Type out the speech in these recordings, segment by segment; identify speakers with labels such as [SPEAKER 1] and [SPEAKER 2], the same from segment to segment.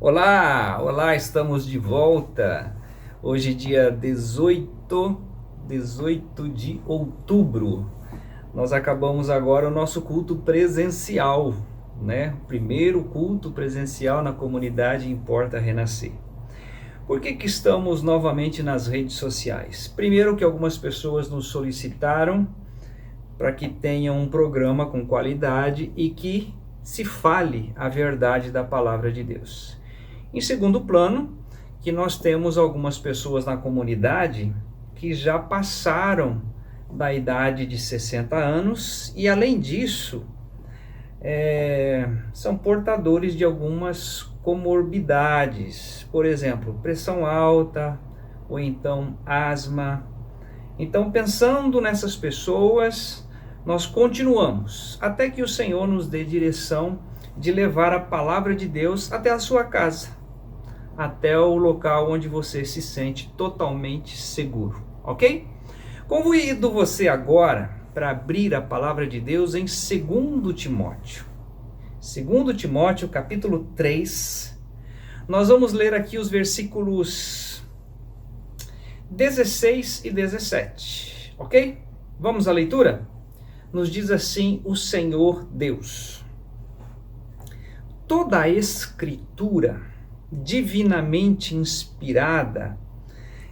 [SPEAKER 1] Olá, olá, estamos de volta. Hoje dia 18 de outubro. Nós acabamos agora o nosso culto presencial, né? Primeiro culto presencial na comunidade Importa Renascer. Por que estamos novamente nas redes sociais? Primeiro que algumas pessoas nos solicitaram para que tenha um programa com qualidade e que se fale a verdade da palavra de Deus. Em segundo plano, que nós temos algumas pessoas na comunidade que já passaram da idade de 60 anos e, além disso, são portadores de algumas comorbidades, por exemplo, pressão alta ou então asma. Então, pensando nessas pessoas, nós continuamos até que o Senhor nos dê direção de levar a palavra de Deus até a sua casa, até o local onde você se sente totalmente seguro, ok? Convido você agora para abrir a palavra de Deus em 2 Timóteo. 2 Timóteo, capítulo 3. Nós vamos ler aqui os versículos 16 e 17, ok? Vamos à leitura? Nos diz assim o Senhor Deus: toda a Escritura divinamente inspirada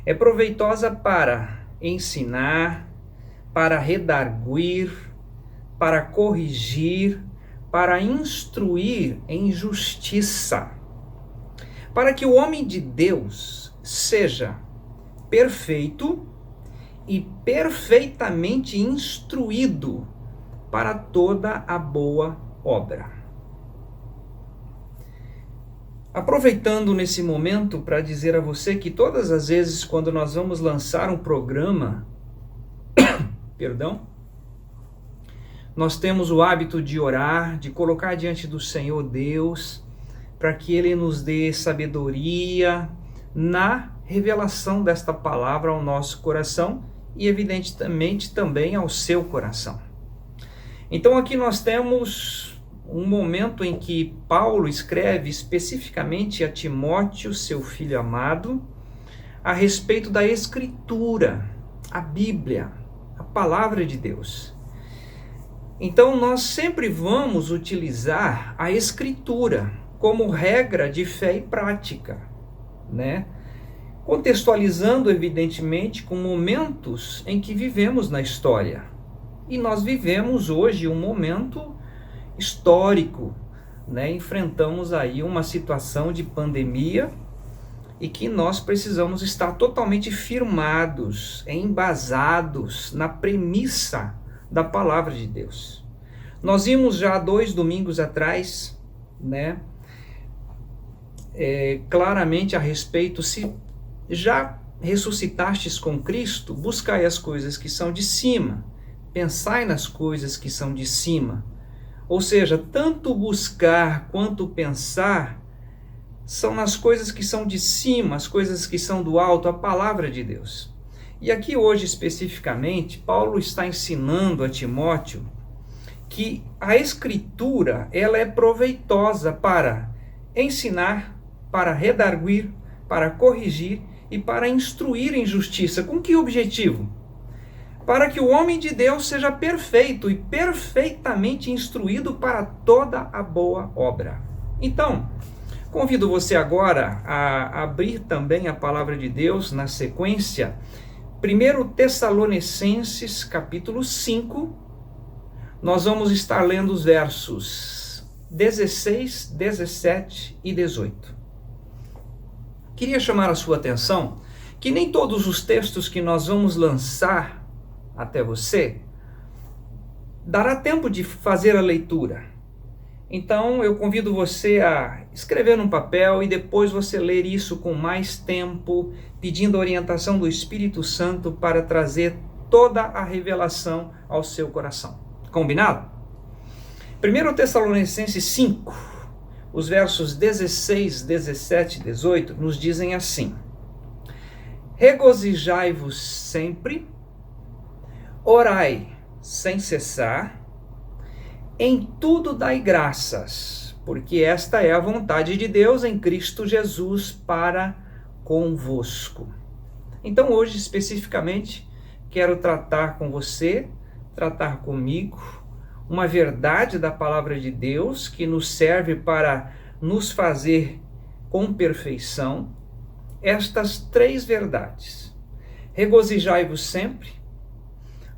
[SPEAKER 1] é proveitosa para ensinar, para redarguir, para corrigir, para instruir em justiça, para que o homem de Deus seja perfeito e perfeitamente instruído para toda a boa obra. Aproveitando nesse momento para dizer a você que todas as vezes quando nós vamos lançar um programa, nós temos o hábito de orar, de colocar diante do Senhor Deus, para que Ele nos dê sabedoria na revelação desta palavra ao nosso coração e evidentemente também ao seu coração. Então aqui nós temos um momento em que Paulo escreve especificamente a Timóteo, seu filho amado, a respeito da Escritura, a Bíblia, a palavra de Deus. Então nós sempre vamos utilizar a Escritura como regra de fé e prática, né? Contextualizando evidentemente com momentos em que vivemos na história. E nós vivemos hoje um momento histórico, né? Enfrentamos aí uma situação de pandemia e que nós precisamos estar totalmente firmados, embasados na premissa da palavra de Deus. Nós vimos já 2 domingos atrás, né? Claramente a respeito, se já ressuscitastes com Cristo, buscai as coisas que são de cima, pensai nas coisas que são de cima. Ou seja, tanto buscar quanto pensar são nas coisas que são de cima, as coisas que são do alto, a palavra de Deus. E aqui hoje especificamente, Paulo está ensinando a Timóteo que a Escritura ela é proveitosa para ensinar, para redarguir, para corrigir e para instruir em justiça. Com que objetivo? Para que o homem de Deus seja perfeito e perfeitamente instruído para toda a boa obra. Então, convido você agora a abrir também a palavra de Deus na sequência, 1 Tessalonicenses capítulo 5, nós vamos estar lendo os versos 16, 17 e 18. Queria chamar a sua atenção que nem todos os textos que nós vamos lançar até você dará tempo de fazer a leitura. Então eu convido você a escrever num papel e depois você ler isso com mais tempo, pedindo a orientação do Espírito Santo para trazer toda a revelação ao seu coração. Combinado? 1 Tessalonicenses 5, os versos 16, 17 e 18 nos dizem assim: regozijai-vos sempre, orai sem cessar, em tudo dai graças, porque esta é a vontade de Deus em Cristo Jesus para convosco. Então hoje especificamente quero tratar com você, tratar comigo, uma verdade da palavra de Deus que nos serve para nos fazer com perfeição estas três verdades: regozijai-vos sempre,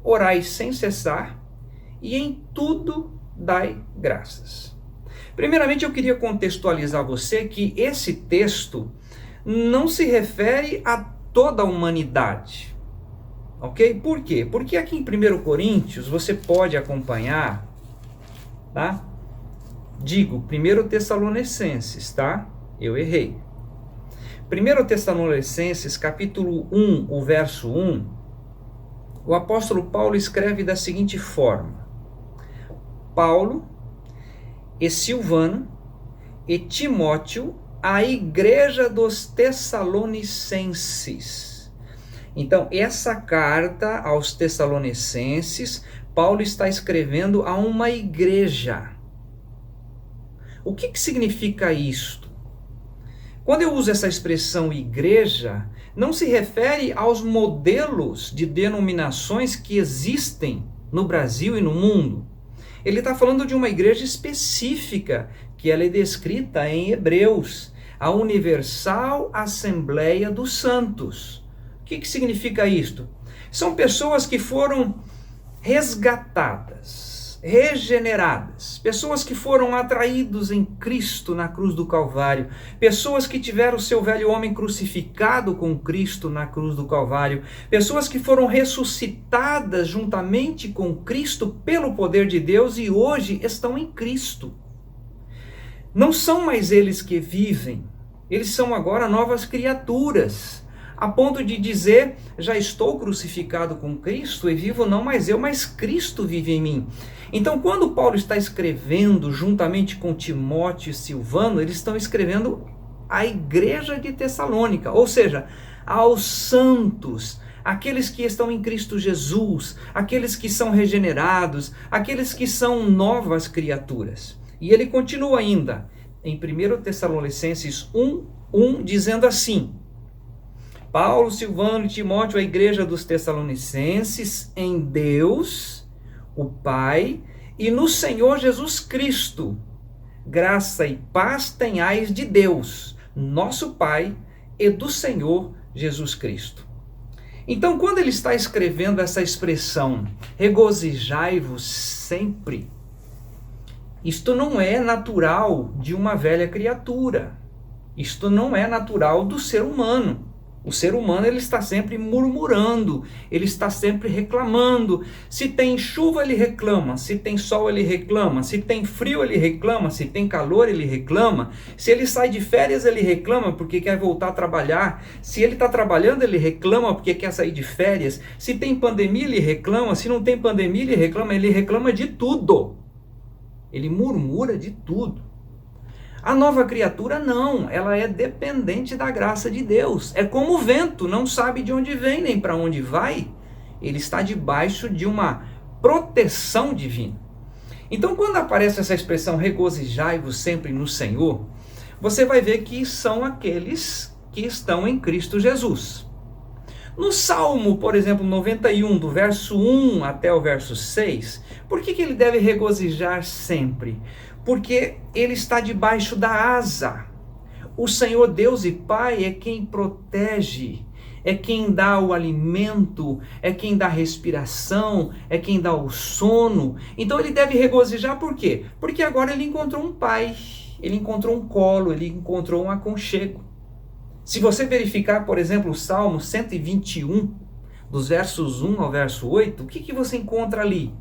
[SPEAKER 1] orai sem cessar e em tudo dai graças. Primeiramente, eu queria contextualizar você que esse texto não se refere a toda a humanidade, ok? Por quê? Porque aqui em 1 Coríntios você pode acompanhar, tá? Digo, 1 Tessalonicenses, tá? Eu errei. 1 Tessalonicenses, capítulo 1, o verso 1, o apóstolo Paulo escreve da seguinte forma: Paulo e Silvano e Timóteo, a igreja dos Tessalonicenses. Então, essa carta aos Tessalonicenses, Paulo está escrevendo a uma igreja. O que significa isto? Quando eu uso essa expressão igreja, não se refere aos modelos de denominações que existem no Brasil e no mundo. Ele está falando de uma igreja específica, que ela é descrita em Hebreus, a Universal Assembleia dos Santos. O que significa isto? São pessoas que foram resgatadas, regeneradas, pessoas que foram atraídos em Cristo na cruz do Calvário, pessoas que tiveram o seu velho homem crucificado com Cristo na cruz do Calvário, pessoas que foram ressuscitadas juntamente com Cristo pelo poder de Deus e hoje estão em Cristo. Não são mais eles que vivem, eles são agora novas criaturas, a ponto de dizer: já estou crucificado com Cristo e vivo não mais eu, mas Cristo vive em mim. Então, quando Paulo está escrevendo juntamente com Timóteo e Silvano, eles estão escrevendo à igreja de Tessalônica, ou seja, aos santos, aqueles que estão em Cristo Jesus, aqueles que são regenerados, aqueles que são novas criaturas. E ele continua ainda em 1 Tessalonicenses 1, dizendo assim: Paulo, Silvano e Timóteo, a igreja dos Tessalonicenses, em Deus, o Pai, e no Senhor Jesus Cristo, graça e paz tenhais de Deus, nosso Pai, e do Senhor Jesus Cristo. Então, quando ele está escrevendo essa expressão, regozijai-vos sempre, isto não é natural de uma velha criatura, isto não é natural do ser humano. O ser humano ele está sempre murmurando, ele está sempre reclamando. Se tem chuva ele reclama, se tem sol ele reclama, se tem frio ele reclama, se tem calor ele reclama, se ele sai de férias ele reclama porque quer voltar a trabalhar, se ele está trabalhando ele reclama porque quer sair de férias, se tem pandemia ele reclama, se não tem pandemia ele reclama de tudo, ele murmura de tudo. A nova criatura não, ela é dependente da graça de Deus. É como o vento, não sabe de onde vem nem para onde vai. Ele está debaixo de uma proteção divina. Então, quando aparece essa expressão regozijai-vos sempre no Senhor, você vai ver que são aqueles que estão em Cristo Jesus. No Salmo, por exemplo, 91, do verso 1 até o verso 6, por que ele deve regozijar sempre? Porque ele está debaixo da asa. O Senhor Deus e Pai é quem protege, é quem dá o alimento, é quem dá a respiração, é quem dá o sono. Então ele deve regozijar por quê? Porque agora ele encontrou um pai, ele encontrou um colo, ele encontrou um aconchego. Se você verificar, por exemplo, o Salmo 121, dos versos 1 ao verso 8, o que você encontra ali?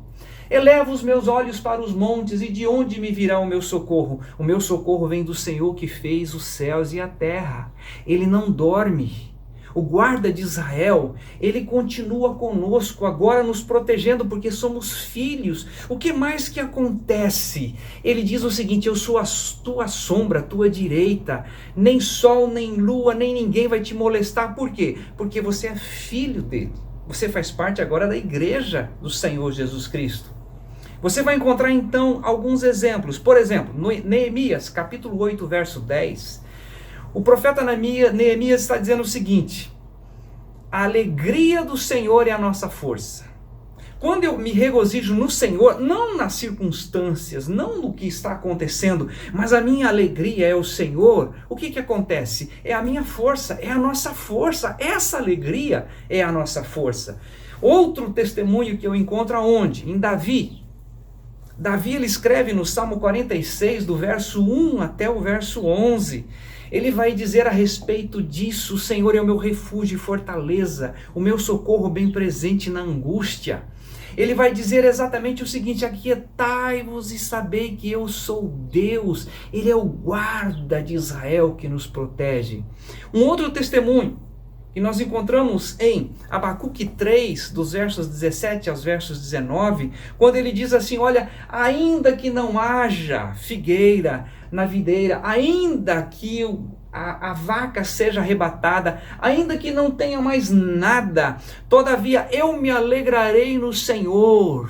[SPEAKER 1] Eleva os meus olhos para os montes, e de onde me virá o meu socorro? O meu socorro vem do Senhor que fez os céus e a terra. Ele não dorme. O guarda de Israel, ele continua conosco, agora nos protegendo, porque somos filhos. O que mais que acontece? Ele diz o seguinte: eu sou a tua sombra, a tua direita. Nem sol, nem lua, nem ninguém vai te molestar. Por quê? Porque você é filho dele. Você faz parte agora da igreja do Senhor Jesus Cristo. Você vai encontrar então alguns exemplos. Por exemplo, no Neemias, capítulo 8, verso 10, o profeta Neemias está dizendo o seguinte: a alegria do Senhor é a nossa força. Quando eu me regozijo no Senhor, não nas circunstâncias, não no que está acontecendo, mas a minha alegria é o Senhor, o que acontece? É a minha força, é a nossa força, essa alegria é a nossa força. Outro testemunho que eu encontro aonde? Em Davi. Davi, ele escreve no Salmo 46, do verso 1 até o verso 11, ele vai dizer a respeito disso: o Senhor é o meu refúgio e fortaleza, o meu socorro bem presente na angústia. Ele vai dizer exatamente o seguinte: aquietai-vos e sabei que eu sou Deus. Ele é o guarda de Israel que nos protege. Um outro testemunho que nós encontramos em Abacuque 3, dos versos 17 aos versos 19, quando ele diz assim: olha, ainda que não haja figueira na videira, ainda que a vaca seja arrebatada, ainda que não tenha mais nada, todavia eu me alegrarei no Senhor,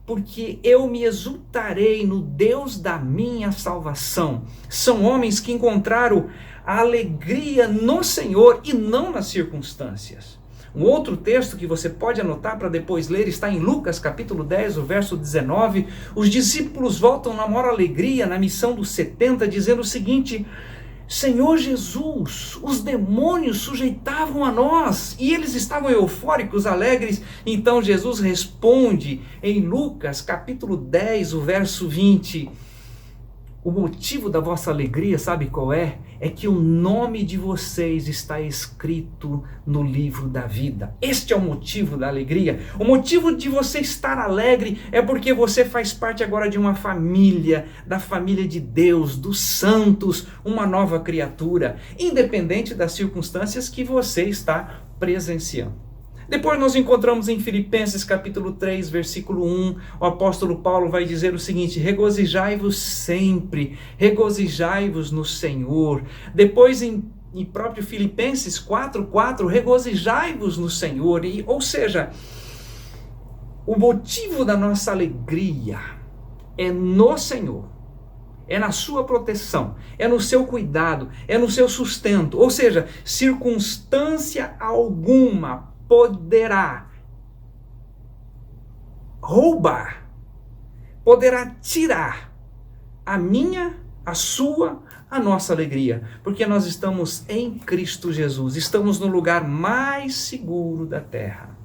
[SPEAKER 1] porque eu me exultarei no Deus da minha salvação. São homens que encontraram a alegria no Senhor e não nas circunstâncias. Um outro texto que você pode anotar para depois ler está em Lucas capítulo 10, o verso 19. Os discípulos voltam na maior alegria na missão dos 70, dizendo o seguinte: Senhor Jesus, os demônios sujeitavam a nós, e eles estavam eufóricos, alegres. Então Jesus responde em Lucas capítulo 10, o verso 20, o motivo da vossa alegria, sabe qual é? É que o nome de vocês está escrito no livro da vida. Este é o motivo da alegria. O motivo de você estar alegre é porque você faz parte agora de uma família, da família de Deus, dos santos, uma nova criatura, independente das circunstâncias que você está presenciando. Depois nós encontramos em Filipenses capítulo 3, versículo 1, o apóstolo Paulo vai dizer o seguinte: regozijai-vos sempre, regozijai-vos no Senhor. Depois em próprio Filipenses 4:4, regozijai-vos no Senhor. Ou seja, o motivo da nossa alegria é no Senhor, é na sua proteção, é no seu cuidado, é no seu sustento. Ou seja, circunstância alguma poderá roubar, poderá tirar a minha, a sua, a nossa alegria, porque nós estamos em Cristo Jesus, estamos no lugar mais seguro da terra.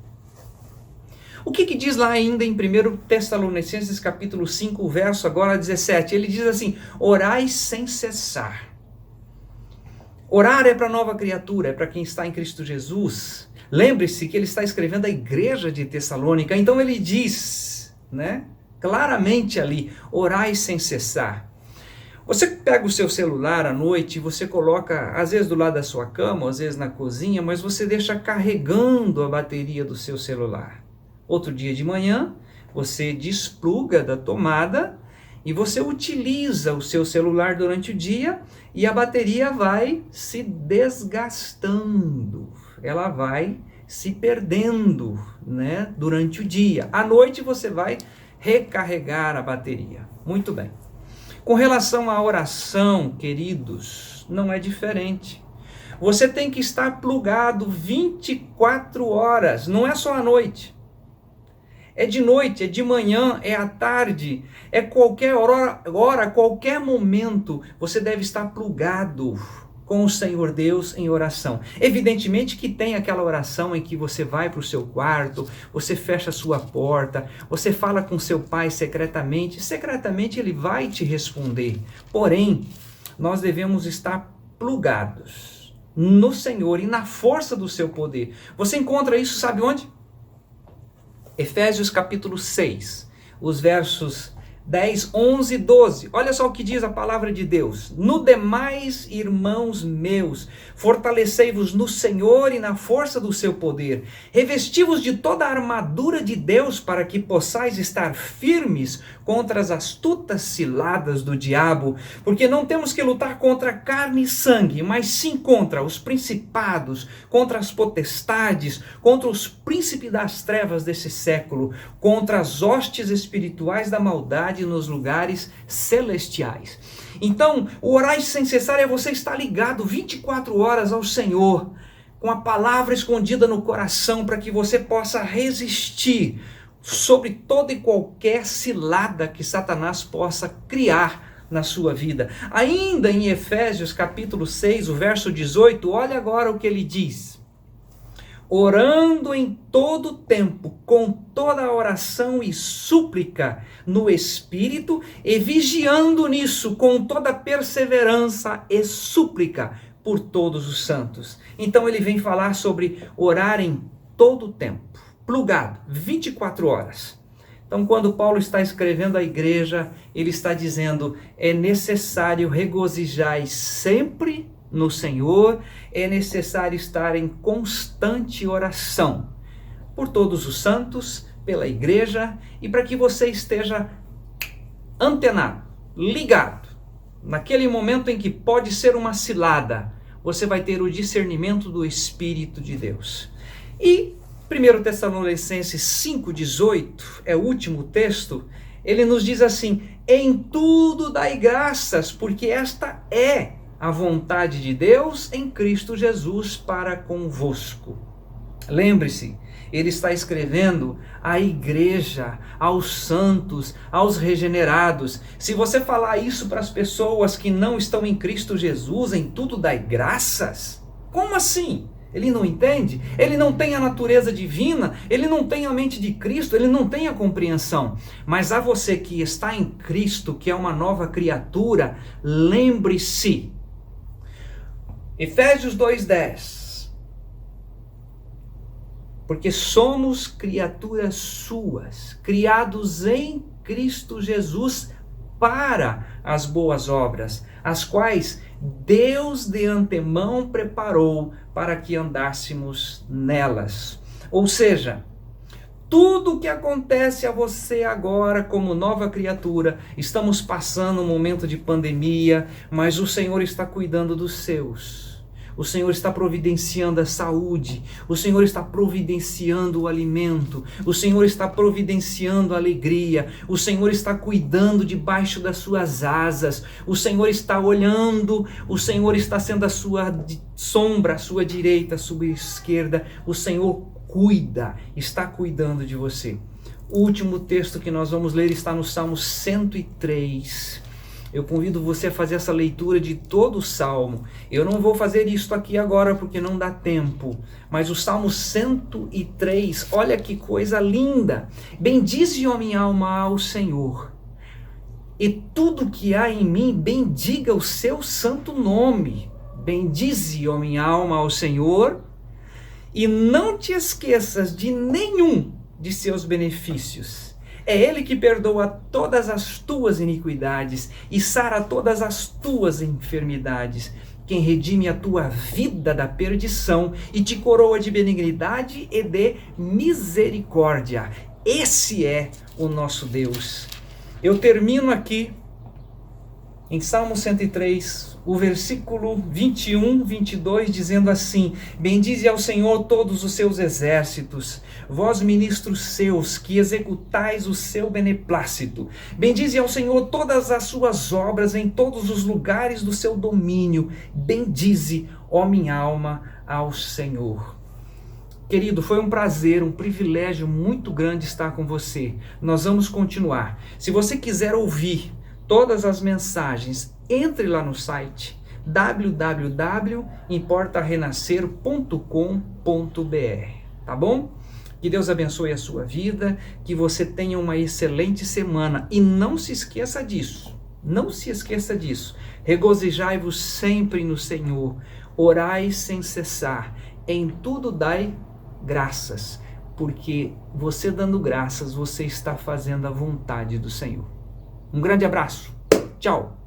[SPEAKER 1] O que diz lá ainda em 1 Tessalonicenses capítulo 5, verso agora 17? Ele diz assim: orai sem cessar. Orar é para a nova criatura, é para quem está em Cristo Jesus. Lembre-se que ele está escrevendo à igreja de Tessalônica, então ele diz, claramente ali: orai sem cessar. Você pega o seu celular à noite, você coloca, às vezes do lado da sua cama, às vezes na cozinha, mas você deixa carregando a bateria do seu celular. Outro dia de manhã, você despluga da tomada e você utiliza o seu celular durante o dia e a bateria vai se desgastando. Ela vai se perdendo, durante o dia. À noite você vai recarregar a bateria. Muito bem. Com relação à oração, queridos, não é diferente. Você tem que estar plugado 24 horas, não é só à noite. É de noite, é de manhã, é à tarde, é qualquer hora, qualquer momento, você deve estar plugado com o Senhor Deus em oração. Evidentemente que tem aquela oração em que você vai para o seu quarto, você fecha a sua porta, você fala com seu pai secretamente ele vai te responder. Porém, nós devemos estar plugados no Senhor e na força do seu poder. Você encontra isso, sabe onde? Efésios capítulo 6, os versos 10, 11 e 12. Olha só o que diz a palavra de Deus. No demais, irmãos meus, fortalecei-vos no Senhor e na força do seu poder. Revesti-vos de toda a armadura de Deus para que possais estar firmes contra as astutas ciladas do diabo, porque não temos que lutar contra carne e sangue, mas sim contra os principados, contra as potestades, contra os príncipes das trevas desse século, contra as hostes espirituais da maldade nos lugares celestiais. Então, o orar sem cessar é você estar ligado 24 horas ao Senhor, com a palavra escondida no coração, para que você possa resistir sobre toda e qualquer cilada que Satanás possa criar na sua vida. Ainda em Efésios capítulo 6, o verso 18, olha agora o que ele diz. Orando em todo tempo, com toda oração e súplica no Espírito, e vigiando nisso com toda perseverança e súplica por todos os santos. Então ele vem falar sobre orar em todo tempo, plugado, 24 horas. Então quando Paulo está escrevendo à igreja, ele está dizendo, é necessário regozijai sempre no Senhor, é necessário estar em constante oração por todos os santos, pela igreja, e para que você esteja antenado, ligado. Naquele momento em que pode ser uma cilada, você vai ter o discernimento do Espírito de Deus. E 1 Tessalonicenses 5,18, é o último texto, ele nos diz assim, em tudo dai graças, porque esta é a vontade de Deus em Cristo Jesus para convosco. Lembre-se, ele está escrevendo à igreja, aos santos, aos regenerados. Se você falar isso para as pessoas que não estão em Cristo Jesus, em tudo dai graças, como assim? Ele não entende? Ele não tem a natureza divina? Ele não tem a mente de Cristo? Ele não tem a compreensão? Mas a você que está em Cristo, que é uma nova criatura, lembre-se. Efésios 2,10. Porque somos criaturas suas, criados em Cristo Jesus para as boas obras, as quais Deus de antemão preparou para que andássemos nelas. Ou seja, tudo o que acontece a você agora como nova criatura, estamos passando um momento de pandemia, mas o Senhor está cuidando dos seus. O Senhor está providenciando a saúde, o Senhor está providenciando o alimento, o Senhor está providenciando a alegria, o Senhor está cuidando debaixo das suas asas, o Senhor está olhando, o Senhor está sendo a sua sombra, a sua direita, a sua esquerda, o Senhor cuida, está cuidando de você. O último texto que nós vamos ler está no Salmo 103. Eu convido você a fazer essa leitura de todo o Salmo. Eu não vou fazer isso aqui agora porque não dá tempo. Mas o Salmo 103, olha que coisa linda. Bendize, ó minha alma, ao Senhor. E tudo que há em mim, bendiga o seu santo nome. Bendize, ó minha alma, ao Senhor. E não te esqueças de nenhum de seus benefícios. É Ele que perdoa todas as tuas iniquidades e sara todas as tuas enfermidades. Quem redime a tua vida da perdição e te coroa de benignidade e de misericórdia. Esse é o nosso Deus. Eu termino aqui em Salmo 103, o versículo 21, 22, dizendo assim: bendize ao Senhor todos os seus exércitos, vós ministros seus, que executais o seu beneplácito. Bendize ao Senhor todas as suas obras em todos os lugares do seu domínio. Bendize, ó minha alma, ao Senhor. Querido, foi um prazer, um privilégio muito grande estar com você. Nós vamos continuar. Se você quiser ouvir todas as mensagens, entre lá no site www.importarenascer.com.br, tá bom? Que Deus abençoe a sua vida, que você tenha uma excelente semana e não se esqueça disso, regozijai-vos sempre no Senhor, orai sem cessar, em tudo dai graças, porque você dando graças, você está fazendo a vontade do Senhor. Um grande abraço. Tchau.